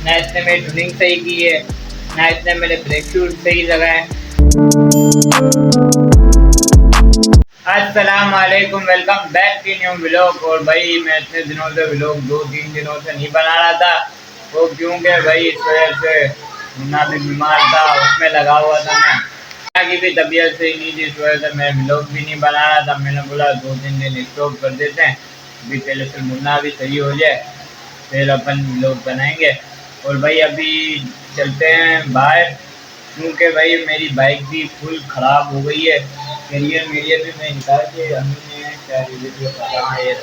ना इसने मेरी ट्यूनिंग सही की है, ना इसने मेरे ब्रेक शूज सही लगाए। अस्सलाम वालेकुम, welcome back to new vlog. और भाई मैं इतने दिनों से व्लॉग 2-3 दिनों से नहीं बना रहा था, वो क्योंकि भाई इस वजह से मुन्ना भी बीमार था, उसमें लगा हुआ था। मैं की भी तबीयत सही नहीं थी, इस वजह से मैं व्लॉग भी नहीं बना रहा था। मैंने बोला 2-3 दिन स्टॉप कर देते हैं, अभी पहले फिर मुन्ना भी सही हो जाए फिर अपन व्लॉग बनाएंगे। और भाई अभी चलते हैं बाहर, क्योंकि भाई मेरी बाइक भी फुल ख़राब हो गई है। कैरियर मेरियर भी मैं निकाल के हमने क्या वीडियो पता है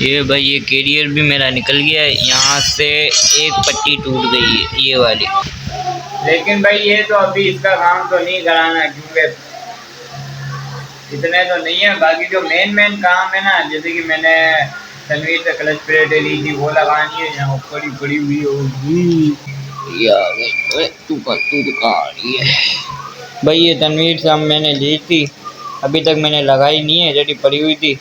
ये भाई, ये कैरियर भी मेरा निकल गया है, यहाँ से एक पट्टी टूट गई है ये वाली। लेकिन भाई ये तो अभी इसका काम तो नहीं कराना, क्योंकि इतने तो नहीं है। बाकी जो मेन काम है ना, जैसे कि मैंने तनवीर से क्लच प्लेट ली थी वो लगानी है, यहाँ ऊपर ही पड़ी हुई होगी। तू है भाई, ये तनवीर से मैंने ली थी, अभी तक मैंने लगाई नहीं है, जड़ी पड़ी हुई थी।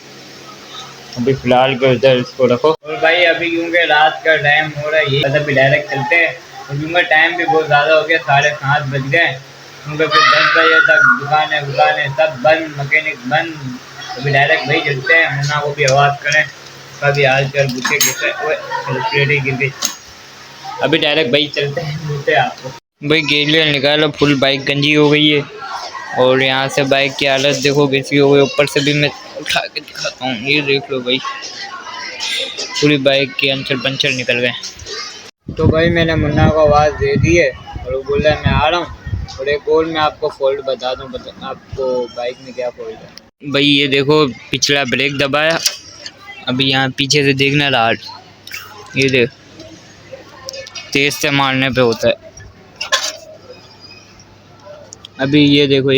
अभी फिलहाल के उधर इसको रखो। और भाई अभी क्योंकि रात का टाइम हो रहा है, ये अभी डायरेक्ट चलते हैं, और क्योंकि टाइम भी बहुत ज़्यादा हो गया, 7:30 बज गए, क्योंकि फिर 10 बजे तक दुकानें सब बंद, मैकेनिक बंद। अभी डायरेक्ट भाई चलते हैं, मुन्ना को भी आवाज़ करें, कभी हाल चाल पूछे कैसे। प्लेट ही गिर गई। अभी डायरेक्ट भाई चलते हैं, मिलते हैं आपको। भाई गेलियर निकालो, फुल बाइक गंजी हो गई है, और यहाँ से बाइक की हालत देखो कैसी हो गई। ऊपर से भी मैं उठा के दिखाता हूँ, ये देख लो भाई, पूरी बाइक के अंचल पंचर निकल गए। तो भाई मैंने मुन्ना को आवाज़ दे दी है, और वो बोल रहा है मैं आ रहा हूँ। और एक और मैं आपको फॉल्ट बता दूँ, आपको बाइक में क्या फॉल्ट है। भाई ये देखो, पिछला ब्रेक दबाया, अभी यहाँ पीछे से देखना रहा, ये देख, तेज से मारने पे होता है। अभी ये देखो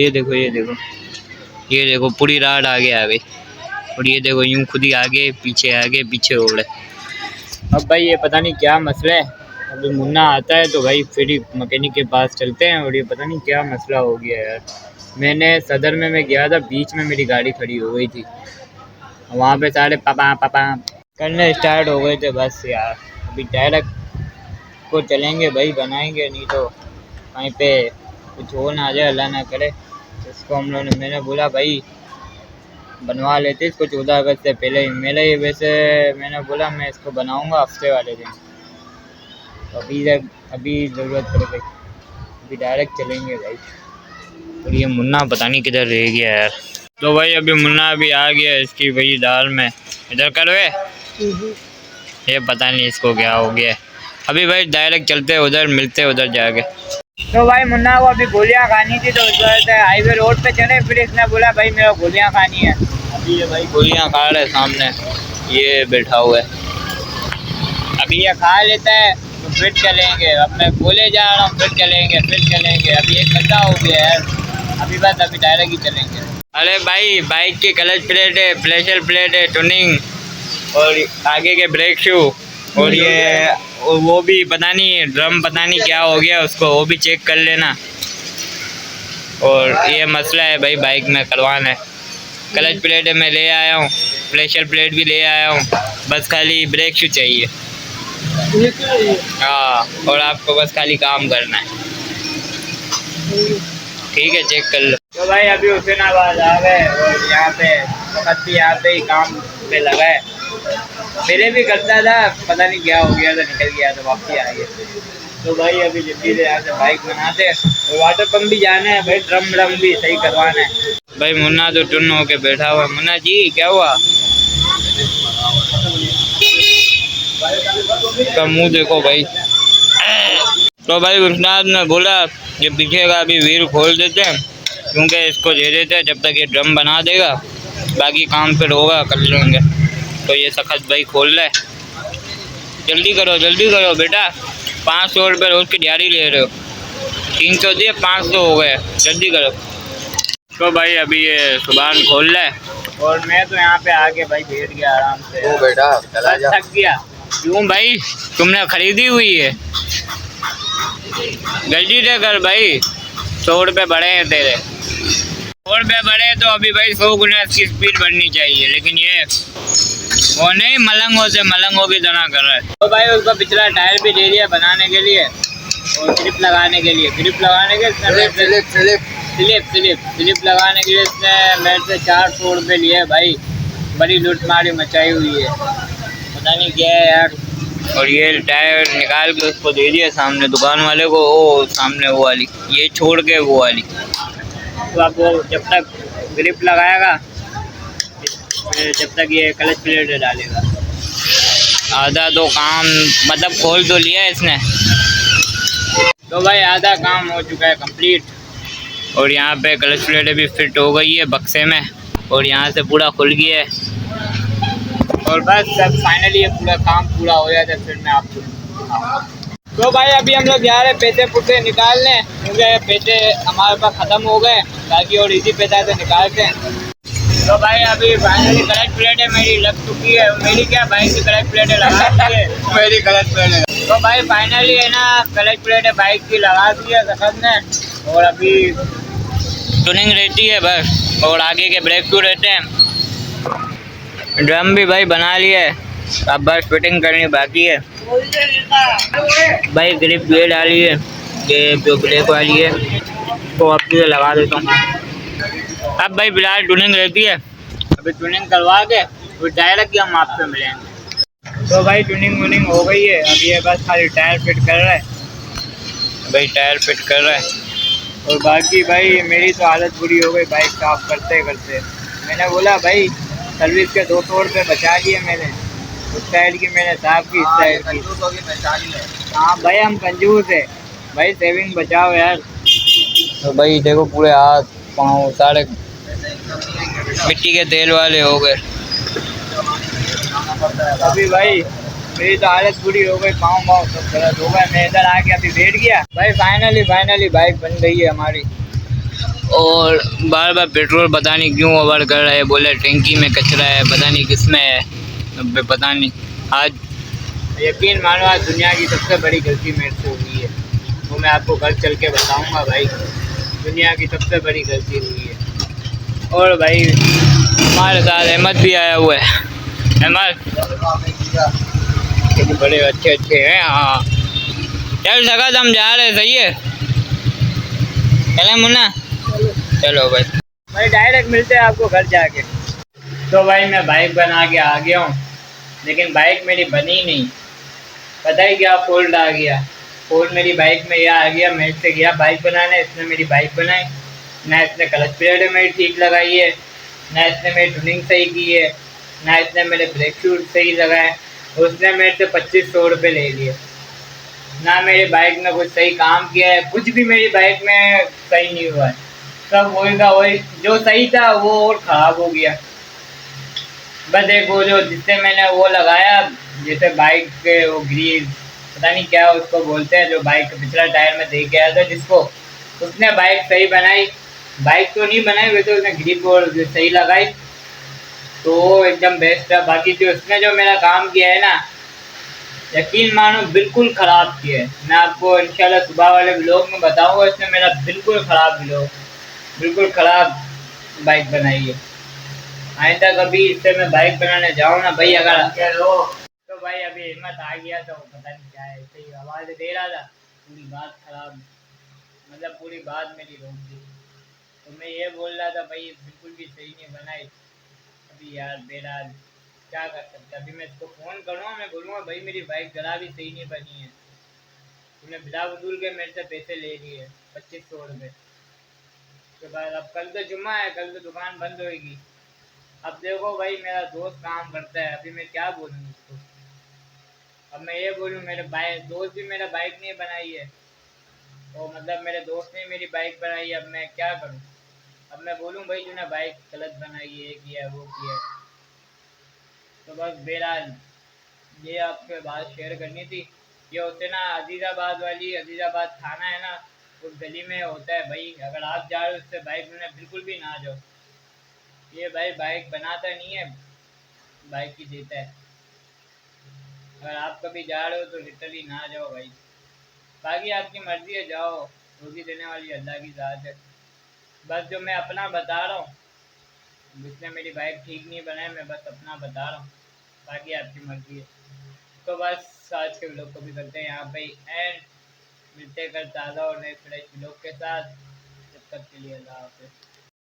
पूरी राड आगे आ गई, और ये देखो यूं खुद ही आगे पीछे हो रहा है। अब भाई ये पता नहीं क्या मसला है। अभी मुन्ना आता है तो भाई फिर ही मैकेनिक के पास चलते हैं, और ये पता नहीं क्या मसला हो गया यार। मैंने सदर में मैं गया था, बीच में मेरी गाड़ी खड़ी हो गई थी, वहाँ पे सारे पापा करने स्टार्ट हो गए थे। बस यार अभी डायरेक्ट को चलेंगे भाई, बनाएंगे, नहीं तो कहीं पे कुछ हो ना जाए, अल्लाह ना करे। इसको हम लोगों ने, मैंने बोला भाई बनवा लेते इसको 14 अगस्त से पहले ही। वैसे मैंने बोला मैं इसको बनाऊंगा हफ्ते वाले दिन, तो अभी ज़रूरत पड़ गई, अभी डायरेक्ट चलेंगे भाई। और ये मुन्ना पता नहीं किधर रह गया यार। तो भाई अभी मुन्ना भी आ गया इसकी वही दाल में, इधर करवे, ये पता नहीं इसको क्या हो गया। अभी भाई डायरेक्ट चलते उधर, मिलते उधर जाके। तो भाई मुन्ना को अभी गोलियां खानी थी, तो उस वजह से हाईवे रोड पे चले। फिर इसने बोला भाई मेरे को गोलियां खानी है। अभी ये भाई गोलियां खा रहे सामने, ये बैठा हुआ है। अभी ये खा लेता है तो फिर चलेंगे। अब मैं बोले जा रहा हूँ फिर चलेंगे। अभी एक घंटा हो गया है, अभी बस अभी डायरेक्ट ही चलेंगे। अरे भाई बाइक की क्लच प्लेट है, प्रेशर प्लेट है, ट्यूनिंग, और आगे के ब्रेक शू, और ये वो भी पता नहीं ड्रम पता नहीं क्या हो गया उसको, वो भी चेक कर लेना। और ये मसला है भाई बाइक में करवाना है। क्लच प्लेट मैं ले आया हूँ, प्रेशर प्लेट भी ले आया हूँ, बस खाली ब्रेक शू चाहिए। हाँ, और आपको बस खाली काम करना है, ठीक है, चेक कर लो। तो भाई अभी हुसैनाबाद आ गए, और यहाँ पे ही काम पे लगा है। पहले भी करता था, पता नहीं क्या हो गया था, निकल गया तो वापसी आ गया। तो भाई अभी जल्दी से यहाँ से बाइक बनाते हैं, और वाटर पंप भी जाना है भाई, ड्रम भी सही करवाना है। भाई मुन्ना तो टुन होके बैठा हुआ है। मुन्ना जी क्या हुआ, का मुँह देखो भाई। तो भाई उस्ताद ने बोला ये पीछे का अभी व्हील खोल देते हैं, क्योंकि इसको दे देते हैं जब तक ये ड्रम बना देगा, बाकी काम फिर होगा कर लेंगे। तो ये सखत भाई खोल रहा है, जल्दी करो बेटा, 500 रुपये रोज़ की दिहाड़ी ले रहे हो, 300 दिए 500 हो गए, जल्दी करो। तो भाई अभी ये सुबह खोल रहा है, और मैं तो यहाँ पे आके भाई बैठ गया आराम से। ओ बेटा चला जा, थक गया। क्यों भाई, तुमने खरीदी हुई है, जल्दी से कर भाई, 100 रुपये बढ़े हैं तेरे, 100 रुपये बढ़े तो अभी भाई 100 गुना इसकी स्पीड बढ़नी चाहिए। लेकिन ये वो नहीं मलंगों की तरह कर रहा है। तो भाई उसका पिछला टायर भी दे दिया बनाने के लिए और स्लिप लगाने के लिए। स्लिप लगाने के स्लिप लगाने के लिए इसने मेरे से 400 रुपये लिए भाई। बड़ी लूटमारी मचाई हुई है, पता नहीं क्या है यार। और ये टायर निकाल के उसको दे दिया सामने दुकान वाले को, वो सामने वो वाली, ये छोड़ के वो वाली। तो अब वो जब तक ग्रिप लगाएगा, जब तक ये क्लच प्लेट डालेगा। आधा तो काम मतलब खोल तो लिया है इसने। तो भाई आधा काम हो चुका है कंप्लीट। और यहाँ पे क्लच प्लेट भी फिट हो गई है बक्से में, और यहाँ से पूरा खुल गया है। और बस जब फाइनली ये पूरा काम पूरा हो जाता है फिर मैं आपको दिखाऊंगा। तो भाई अभी हम लोग जा रहे हैं पैसे पुसे निकालने, क्योंकि पैसे हमारे पास ख़त्म हो गए, ताकि और इजी पैसा से निकालते हैं। तो भाई अभी फाइनली क्लच प्लेटें मेरी लग चुकी है। मेरी क्या बाइक की क्लच प्लेटें लगा दी है। मेरी क्लच प्लेटें तो भाई फाइनली है ना क्लच प्लेटें बाइक की लगा दी है सखत ने। और अभी ट्यूनिंग रहती है बस, और आगे के ब्रेक शू रहते हैं। ड्रम भी भाई बना लिया है, अब बस फिटिंग करनी बाकी है। भाई ग्रिप ये डाली है, ये जो ब्रेक वाली है, तो अब ये लगा देता हूँ। अब भाई फिलहाल ट्यूनिंग रहती है, अभी ट्यूनिंग करवा के फिर डायरेक्ट हम आपसे मिलेंगे। तो भाई ट्यूनिंग वूनिंग हो गई है, अब ये बस खाली टायर फिट कर रहा है। भाई टायर फिट कर रहा है, और बाकी भाई मेरी तो हालत बुरी हो गई बाइक साफ करते करते। मैंने बोला भाई सर्विस के 200 रुपये बचा लिए मैंने, उस साइड की मैंने साफ की, इस साइड की। हाँ भाई हम कंजूस है भाई, सेविंग बचाओ यार। तो भाई देखो पूरे हाथ पाँव सारे मिट्टी के तेल वाले हो गए। अभी भाई मेरी तो हालत बुरी हो गई, पाँव सब दर्द हो गए। मैं इधर आके अभी बैठ गया भाई। फाइनली बाइक बन गई है हमारी। और बार बार पेट्रोल पता नहीं क्यों ओवर कर रहा है, बोले टैंकी में कचरा है, पता नहीं किस में है, पता नहीं। आज यकीन मानो आज दुनिया की सबसे बड़ी गलती मेरे से हुई है, वो मैं आपको घर चल के बताऊंगा भाई। दुनिया की सबसे बड़ी गलती हुई है। और भाई हमारे साथ अहमद भी आया हुआ है। अहमद बड़े अच्छे हैं। हाँ चल सका हम जा रहे, सही है चले मुन्ना, चलो भाई डायरेक्ट मिलते हैं आपको घर जाके। तो भाई मैं बाइक बना के आ गया हूँ, लेकिन बाइक मेरी बनी नहीं। पता ही क्या फॉल्ट आ गया। फॉल्ट मेरी बाइक में यह आ गया, मैं इससे गया बाइक बनाने, इसने मेरी बाइक बनाई ना। इसने क्लच प्लेट मेरी ठीक लगाई है, ना इसने मेरी ट्यूनिंग सही की है, ना इसने मेरे ब्रेक शूज सही लगाए। उसने मेरे से 2500 रुपये ले लिए। ना मेरी बाइक में कुछ सही काम किया है, कुछ भी मेरी बाइक में सही नहीं हुआ है। सब वही का वही, जो सही था वो और ख़राब हो गया। बस एक वो जो जिससे मैंने वो लगाया, जैसे बाइक के वो ग्रीस पता नहीं क्या उसको बोलते हैं, जो बाइक के पिछला टायर में दे के आया था जिसको, उसने बाइक सही बनाई। बाइक तो नहीं बनाई, वैसे उसने ग्रिप और सही लगाई, तो वो एकदम बेस्ट है। बाकी जो उसने जो मेरा काम किया है ना, यकीन मानो बिल्कुल ख़राब किया है। मैं आपको इंशाल्लाह सुबह वाले व्लॉग में बताऊंगा, इसने मेरा बिल्कुल ख़राब व्लॉग, बिल्कुल ख़राब बाइक बनाई है। आइंदा कभी इससे मैं बाइक बनाने जाऊँ ना भाई, अगर तो भाई अभी हिम्मत आ गया तो पता नहीं क्या है, ऐसे ही आवाज़ दे रहा था। पूरी बात ख़राब, मतलब पूरी बात मेरी रोक दी। तो मैं ये बोल रहा था भाई बिल्कुल भी सही नहीं बनाई। अभी यार मेरा क्या कर सकता, अभी मैं इसको फ़ोन करूँगा, मैं बोलूँगा भाई मेरी बाइक ज़रा भी सही नहीं बनी है, तूने बिला वसूल के मेरे से पैसे ले लिए 2500 रुपये। उसके बाद अब कल तो जुम्मा है, कल तो दुकान बंद होएगी। अब देखो भाई मेरा दोस्त काम करता है, अभी मैं क्या बोलूँ उसको। अब मैं ये बोलूँ मेरे दोस्त भी मेरा बाइक नहीं बनाई है, तो मतलब मेरे दोस्त ने मेरी बाइक बनाई है, अब मैं क्या करूँ। अब मैं बोलूँ भाई तूने बाइक गलत बनाई है, ये किया वो किया। तो बस बहरहाल ये आपके बात शेयर करनी थी। ये होते ना अजीज़ाबाद वाली, अजीज़ाबाद थाना है ना, उस गली में होता है भाई। अगर आप जा रहे हो उससे बाइक में बिल्कुल भी ना जाओ। ये भाई बाइक बनाता नहीं है, बाइक ही देता है। अगर आप कभी जा रहे हो तो लिटरली ना जाओ भाई। बाकी आपकी मर्ज़ी है, जाओ, रोज़ी देने वाली अल्लाह की ज़ात है। बस जो मैं अपना बता रहा हूँ, जिसने मेरी बाइक ठीक नहीं बनाई, मैं बस अपना बता रहा हूँ। बाकी आपकी मर्जी है। तो बस आज के व्लॉग को भी करते हैं यहाँ पे एंड मिलते हैं कल ताज़ा और नए फ्रेश व्लॉग के साथ। जब तक के लिए अल्लाह हाफ़िज़।